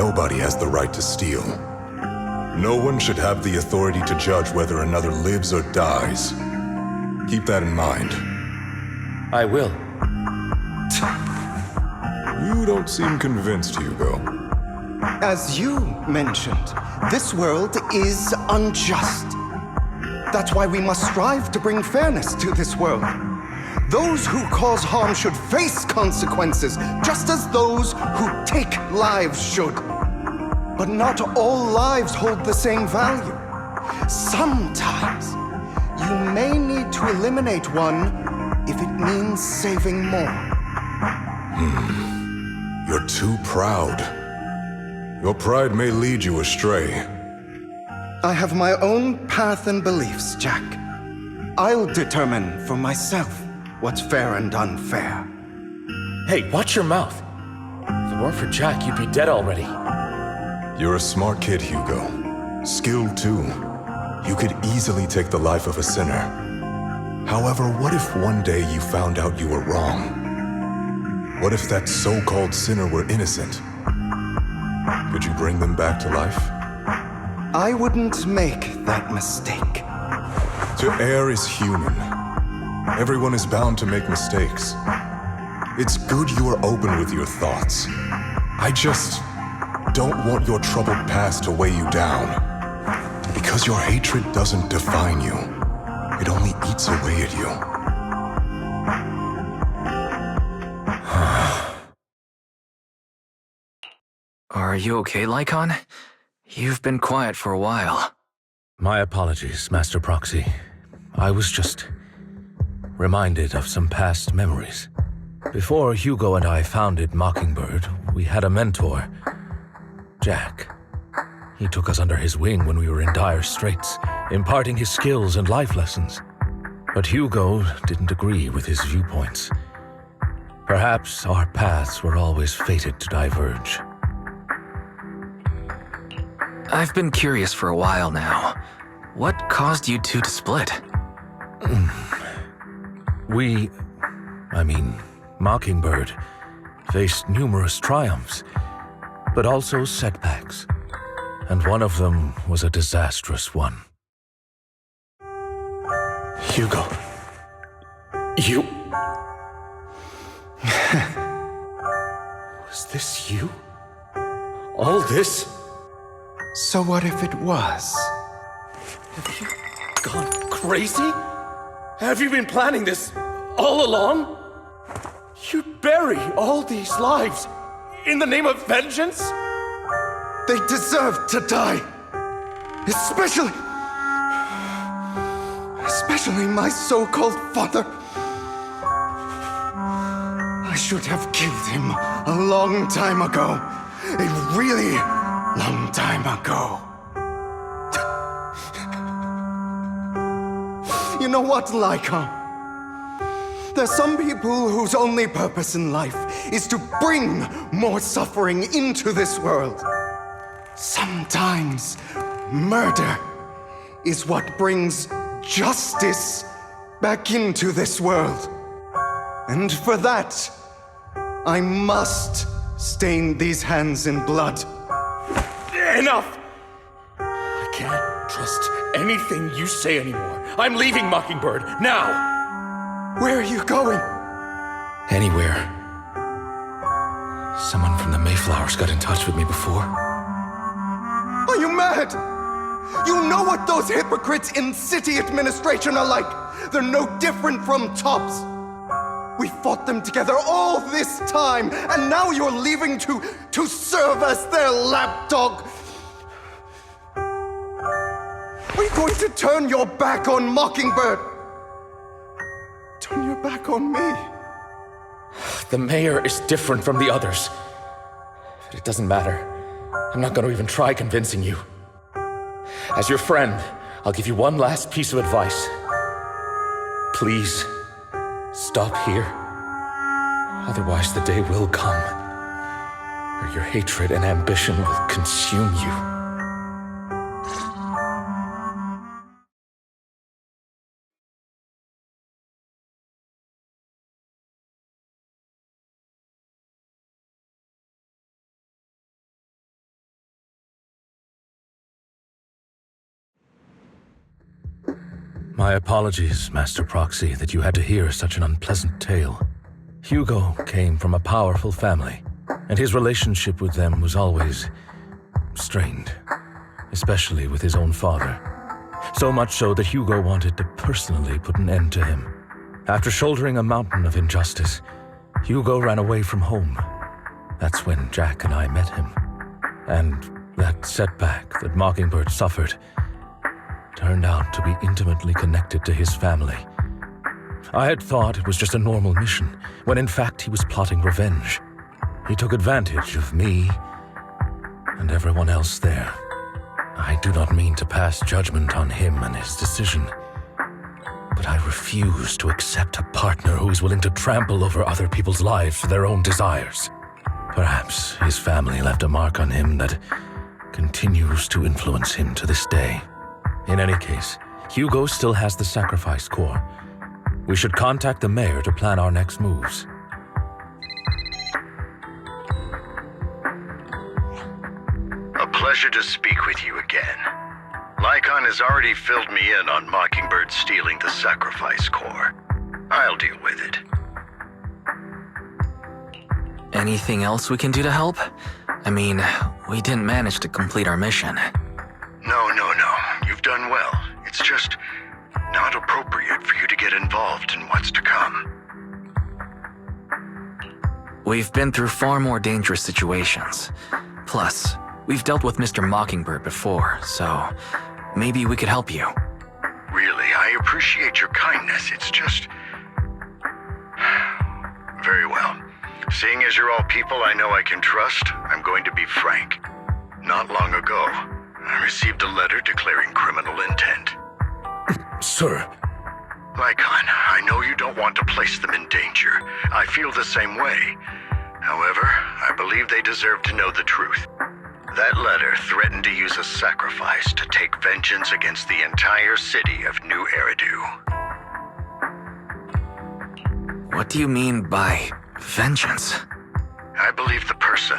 nobody has the right to steal. No one should have the authority to judge whether another lives or dies. Keep that in mind. I will. You don't seem convinced, Hugo. As you mentioned, this world is unjust. That's why we must strive to bring fairness to this world. Those who cause harm should face consequences, just as those who take lives should. But not all lives hold the same value. Sometimes, you may need to eliminate one if it means saving more. You're too proud. Your pride may lead you astray. I have my own path and beliefs, Jack. I'll determine for myself what's fair and unfair. Hey, watch your mouth. If it weren't for Jack, you'd be dead already. You're a smart kid, Hugo. Skilled too. You could easily take the life of a sinner. However, what if one day you found out you were wrong? What if that so-called sinner were innocent? Could you bring them back to life? I wouldn't make that mistake. To err is human. Everyone is bound to make mistakes. It's good you are open with your thoughts. I just don't want your troubled past to weigh you down. Because your hatred doesn't define you. It only eats away at you. Are you okay, Lycon? You've been quiet for a while. My apologies, Master Proxy. I was just reminded of some past memories. Before Hugo and I founded Mockingbird, we had a mentor, Jack. He took us under his wing when we were in dire straits, imparting his skills and life lessons. But Hugo didn't agree with his viewpoints. Perhaps our paths were always fated to diverge. I've been curious for a while now. What caused you two to split? Mockingbird, faced numerous triumphs, but also setbacks. And one of them was a disastrous one. Hugo. You... Was this you? All this? So what if it was? Have you gone crazy? Have you been planning this all along? You'd bury all these lives in the name of vengeance? They deserve to die. Especially my so-called father. I should have killed him a long time ago. A really long time ago. You know what, Lycon? There's some people whose only purpose in life is to bring more suffering into this world. Sometimes murder is what brings justice back into this world. And for that, I must stain these hands in blood. Enough! I can't trust anything you say anymore. I'm leaving Mockingbird, now! Where are you going? Anywhere. Someone from the Mayflowers got in touch with me before. Are you mad? You know what those hypocrites in city administration are like. They're no different from tops. We fought them together all this time, and now you're leaving to serve as their lapdog. Are you going to turn your back on Mockingbird? Turn your back on me? The mayor is different from the others. But it doesn't matter. I'm not going to even try convincing you. As your friend, I'll give you one last piece of advice. Please, stop here. Otherwise, the day will come where your hatred and ambition will consume you. My apologies, Master Proxy, that you had to hear such an unpleasant tale. Hugo came from a powerful family, and his relationship with them was always strained, especially with his own father. So much so that Hugo wanted to personally put an end to him. After shouldering a mountain of injustice, Hugo ran away from home. That's when Jack and I met him. And that setback that Mockingbird suffered turned out to be intimately connected to his family. I had thought it was just a normal mission, when in fact he was plotting revenge. He took advantage of me and everyone else there. I do not mean to pass judgment on him and his decision, but I refuse to accept a partner who is willing to trample over other people's lives for their own desires. Perhaps his family left a mark on him that continues to influence him to this day. In any case, Hugo still has the sacrifice core. We should contact the mayor to plan our next moves. A pleasure to speak with you again. Lycon has already filled me in on Mockingbird stealing the sacrifice core. I'll deal with it. Anything else we can do to help? I mean, we didn't manage to complete our mission. No. You've done well. It's just not appropriate for you to get involved in what's to come. We've been through far more dangerous situations. Plus, we've dealt with Mr. Mockingbird before, so maybe we could help you. Really, I appreciate your kindness. It's just... Very well. Seeing as you're all people I know I can trust, I'm going to be frank. Not long ago, I received a letter declaring criminal intent. Sir. Lycon, I know you don't want to place them in danger. I feel the same way. However, I believe they deserve to know the truth. That letter threatened to use a sacrifice to take vengeance against the entire city of New Eridu. What do you mean by vengeance? I believe the person,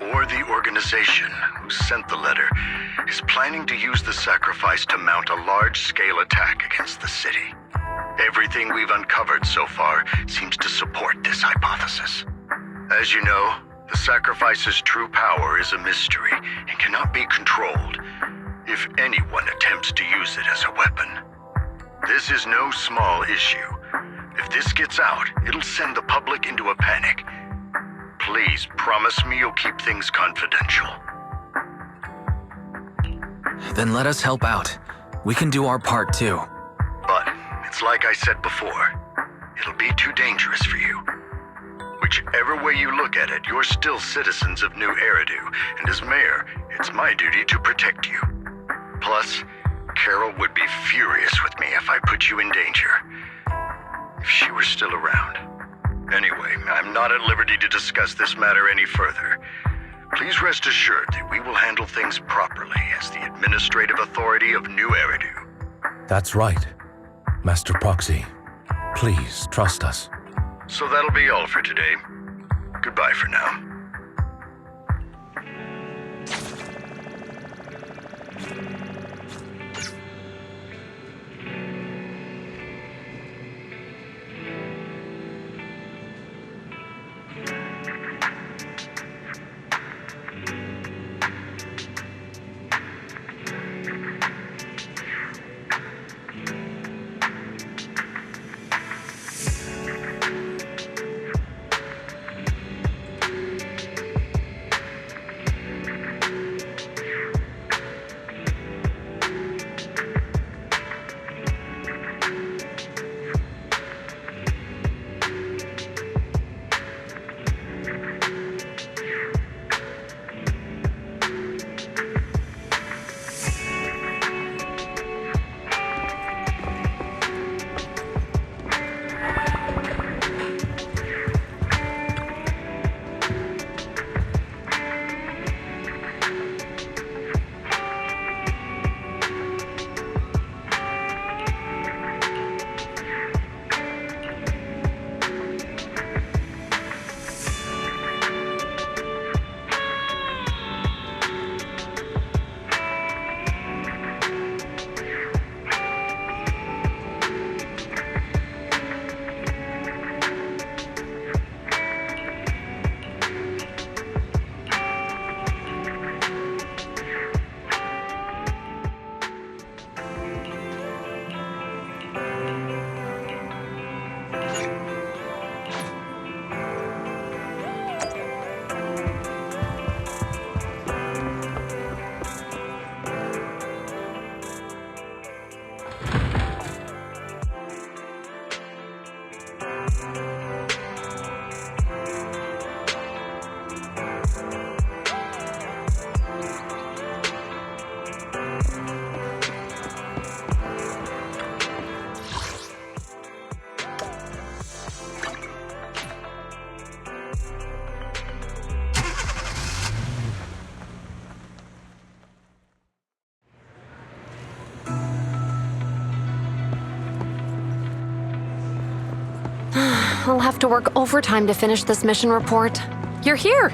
or the organization, who sent the letter is planning to use the sacrifice to mount a large-scale attack against the city. Everything we've uncovered so far seems to support this hypothesis. As you know, the sacrifice's true power is a mystery and cannot be controlled if anyone attempts to use it as a weapon. This is no small issue. If this gets out, it'll send the public into a panic. Please promise me you'll keep things confidential. Then let us help out. We can do our part too. But it's like I said before, it'll be too dangerous for you. Whichever way you look at it, you're still citizens of New Eridu, and as mayor, it's my duty to protect you. Plus, Carol would be furious with me if I put you in danger. If she were still around. Anyway, I'm not at liberty to discuss this matter any further. Please rest assured that we will handle things properly as the administrative authority of New Eridu. That's right, Master Proxy. Please trust us. So that'll be all for today. Goodbye for now. I'll have to work overtime to finish this mission report. You're here!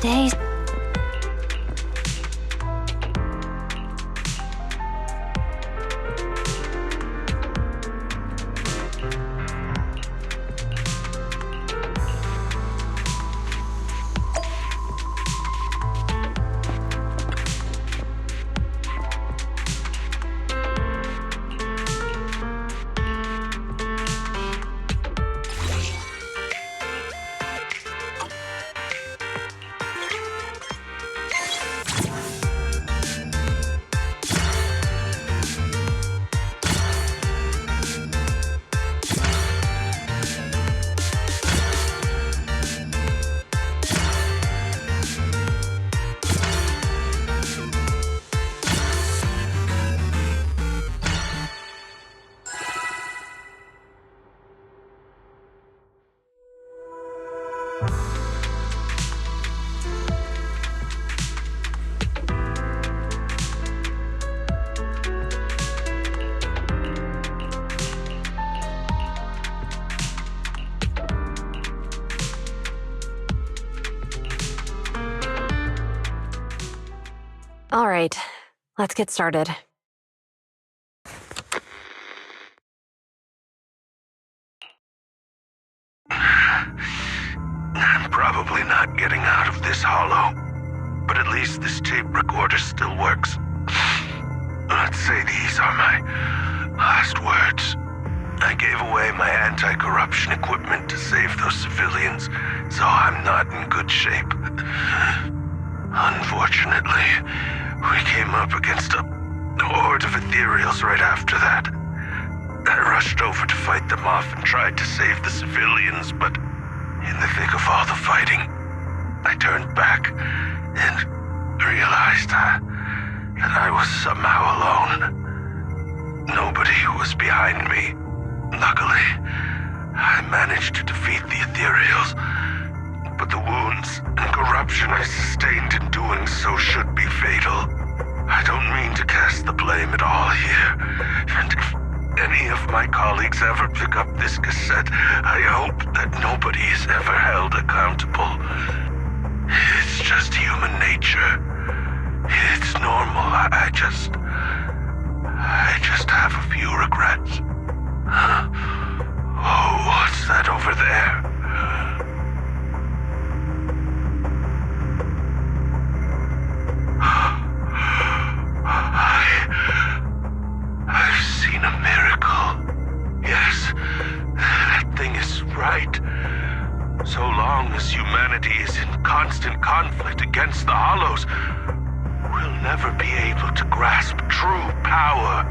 Today's... All right, let's get started. I'm probably not getting out of this hollow, but at least this tape recorder still works. Let's say these are my last words. I gave away my anti-corruption equipment to save those civilians, so I'm not in good shape. Unfortunately, we came up against a horde of ethereals right after that. I rushed over to fight them off and tried to save the civilians, but in the thick of all the fighting, I turned back and realized that I was somehow alone. Nobody was behind me. Luckily, I managed to defeat the ethereals, but the wounds and corruption I sustained in doing so should be fatal. I don't mean to cast the blame at all here, and if any of my colleagues ever pick up this cassette, I hope that nobody is ever held accountable. It's just human nature. It's normal. I just have a few regrets. Oh, what's that over there? I've seen a miracle. Yes, that thing is right. So long as humanity is in constant conflict against the Hollows, we'll never be able to grasp true power.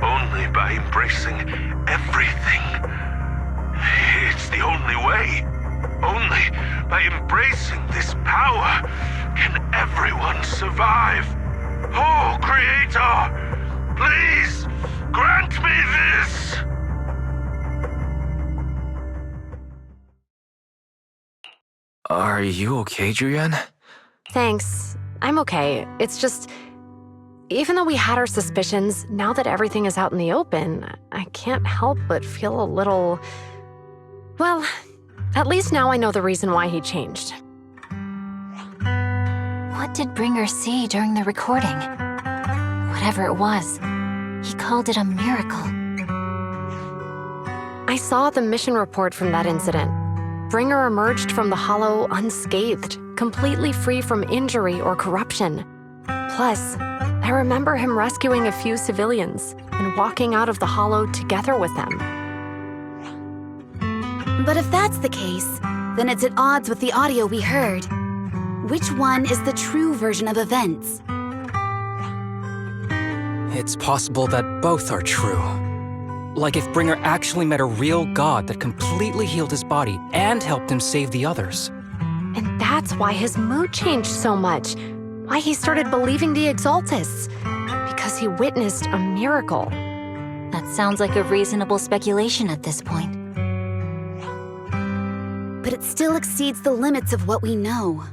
Only by embracing everything. It's the only way. Only by embracing this power can everyone survive. Oh, Creator, please grant me this! Are you okay, Julian? Thanks. I'm okay. It's just, even though we had our suspicions, now that everything is out in the open, I can't help but feel a little... Well, at least now I know the reason why he changed. What did Bringer see during the recording? Whatever it was, he called it a miracle. I saw the mission report from that incident. Bringer emerged from the Hollow unscathed, completely free from injury or corruption. Plus, I remember him rescuing a few civilians and walking out of the Hollow together with them. But if that's the case, then it's at odds with the audio we heard. Which one is the true version of events? It's possible that both are true. Like if Bringer actually met a real god that completely healed his body and helped him save the others. And that's why his mood changed so much. Why he started believing the Exaltists. Because he witnessed a miracle. That sounds like a reasonable speculation at this point. But it still exceeds the limits of what we know.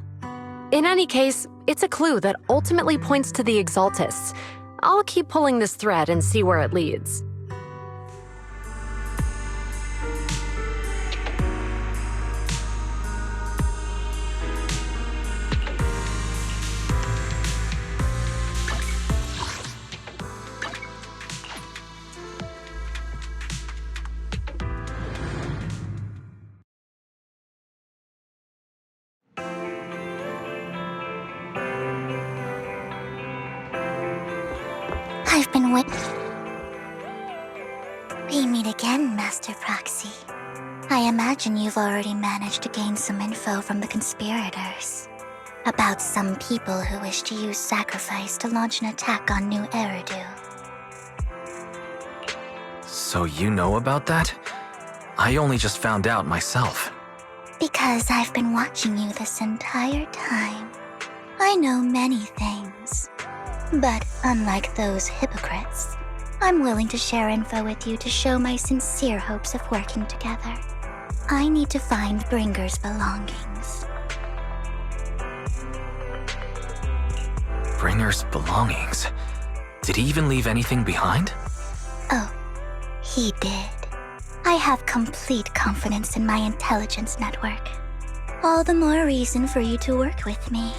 In any case, it's a clue that ultimately points to the Exaltists. I'll keep pulling this thread and see where it leads. I've been waiting. We meet again, Master Proxy. I imagine you've already managed to gain some info from the conspirators. About some people who wish to use sacrifice to launch an attack on New Eridu. So you know about that? I only just found out myself. Because I've been watching you this entire time. I know many things. But unlike those hypocrites, I'm willing to share info with you to show my sincere hopes of working together. I need to find Bringer's belongings. Bringer's belongings? Did he even leave anything behind? Oh, he did. I have complete confidence in my intelligence network. All the more reason for you to work with me.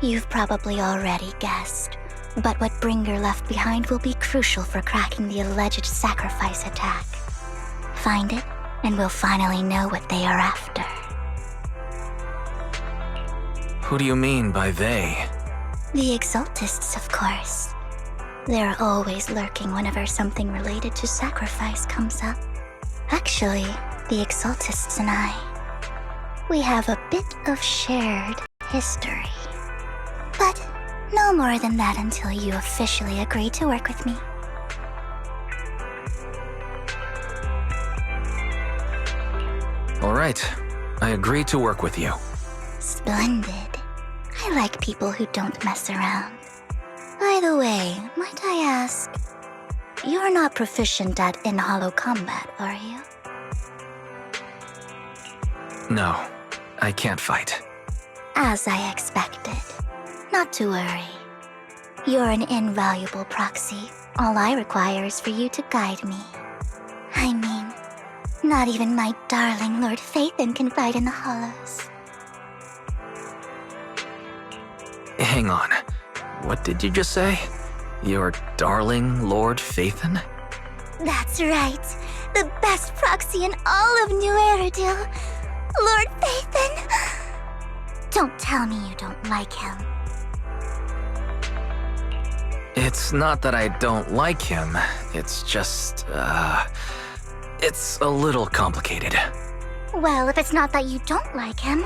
You've probably already guessed, but what Bringer left behind will be crucial for cracking the alleged sacrifice attack. Find it, and we'll finally know what they are after. Who do you mean by they? The Exaltists, of course. They're always lurking whenever something related to sacrifice comes up. Actually, the Exaltists and I, we have a bit of shared history. But no more than that until you officially agree to work with me. All right, I agree to work with you. Splendid. I like people who don't mess around. By the way, might I ask, you're not proficient at in-hollow combat, are you? No, I can't fight. As I expected. Not to worry. You're an invaluable proxy. All I require is for you to guide me. I mean, not even my darling Lord Phaethon can fight in the Hollows. Hang on. What did you just say? Your darling Lord Phaethon? That's right. The best proxy in all of New Eridil. Lord Phaethon. Don't tell me you don't like him. It's not that I don't like him. It's just, it's a little complicated. Well, if it's not that you don't like him,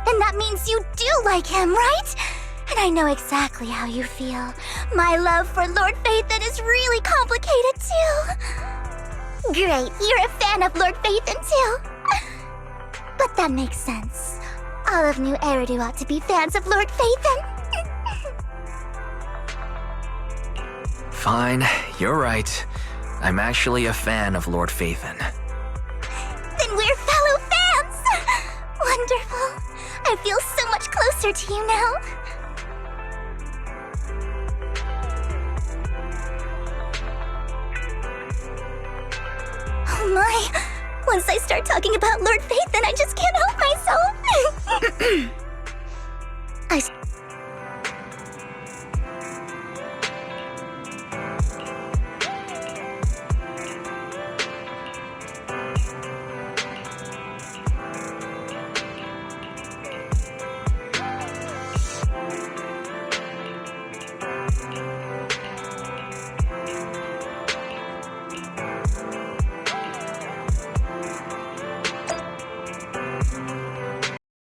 then that means you do like him, right? And I know exactly how you feel. My love for Lord Phaethon is really complicated too. Great, you're a fan of Lord Phaethon too. But that makes sense. All of New Eridu ought to be fans of Lord Phaethon. Fine, you're right. I'm actually a fan of Lord Phaethon. Then we're fellow fans! Wonderful. I feel so much closer to you now. Oh my. Once I start talking about Lord Phaethon, I just can't help myself.